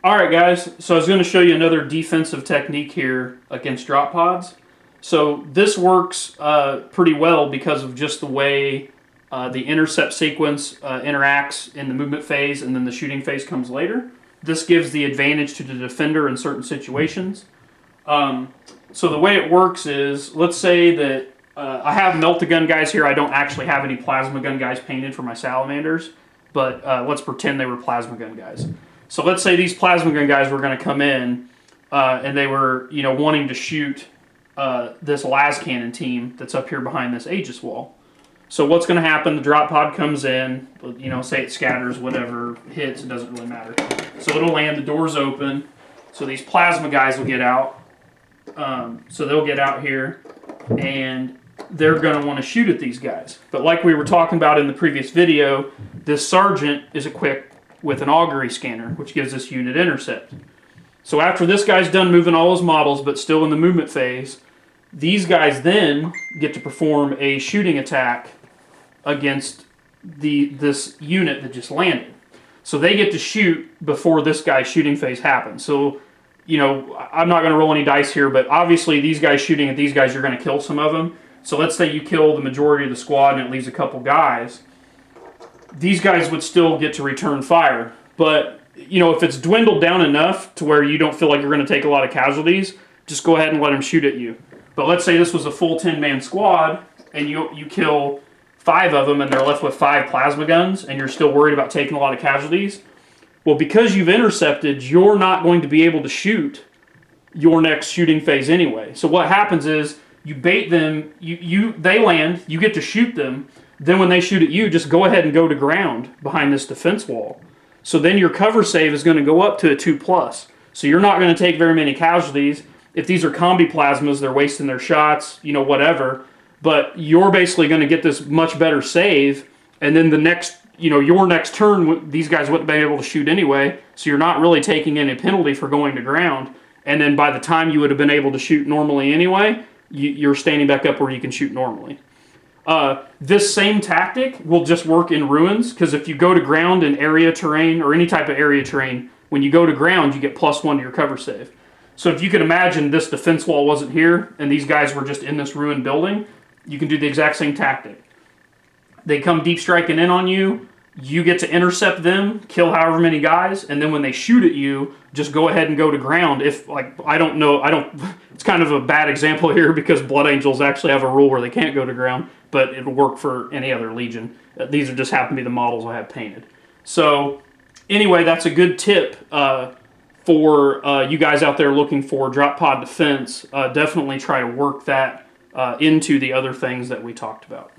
Alright guys, so I was going to show you another defensive technique here against drop pods. So this works pretty well because of just the way the intercept sequence interacts in the movement phase and then the shooting phase comes later. This gives the advantage to the defender in certain situations. So the way it works is, let's say that I have melt-a-gun guys here. I don't actually have any plasma gun guys painted for my salamanders, but let's pretend they were plasma gun guys. So let's say these plasma gun guys were going to come in and they were, wanting to shoot this las cannon team that's up here behind this Aegis wall. So what's going to happen? The drop pod comes in, say it scatters, whatever, hits, it doesn't really matter. So it'll land, the door's open, so these plasma guys will get out. So they'll get out here and they're going to want to shoot at these guys. But like we were talking about in the previous video, this sergeant is equipped with an augury scanner, which gives us unit intercept. So after this guy's done moving all his models, but still in the movement phase, these guys then get to perform a shooting attack against this unit that just landed. So they get to shoot before this guy's shooting phase happens. So, I'm not going to roll any dice here, but obviously these guys shooting at these guys, you're going to kill some of them. So let's say you kill the majority of the squad and it leaves a couple guys. These guys would still get to return fire. But, if it's dwindled down enough to where you don't feel like you're going to take a lot of casualties, just go ahead and let them shoot at you. But let's say this was a full 10-man squad and you kill 5 of them and they're left with 5 plasma guns and you're still worried about taking a lot of casualties. Well, because you've intercepted, you're not going to be able to shoot your next shooting phase anyway. So what happens is you bait them, they land, you get to shoot them. Then when they shoot at you, just go ahead and go to ground behind this defense wall. So then your cover save is going to go up to a 2+. So you're not going to take very many casualties. If these are combi plasmas, they're wasting their shots, whatever. But you're basically going to get this much better save. And then the next, your next turn, these guys wouldn't be able to shoot anyway. So you're not really taking any penalty for going to ground. And then by the time you would have been able to shoot normally anyway, you're standing back up where you can shoot normally. This same tactic will just work in ruins, because if you go to ground in area terrain, or any type of area terrain, when you go to ground, you get +1 to your cover save. So if you could imagine this defense wall wasn't here, and these guys were just in this ruined building, you can do the exact same tactic. They come deep striking in on you, you get to intercept them, kill however many guys, and then when they shoot at you, just go ahead and go to ground. If, it's kind of a bad example here because Blood Angels actually have a rule where they can't go to ground, but it'll work for any other Legion. These are just happen to be the models I have painted. So, anyway, that's a good tip for you guys out there looking for drop pod defense. Definitely try to work that into the other things that we talked about.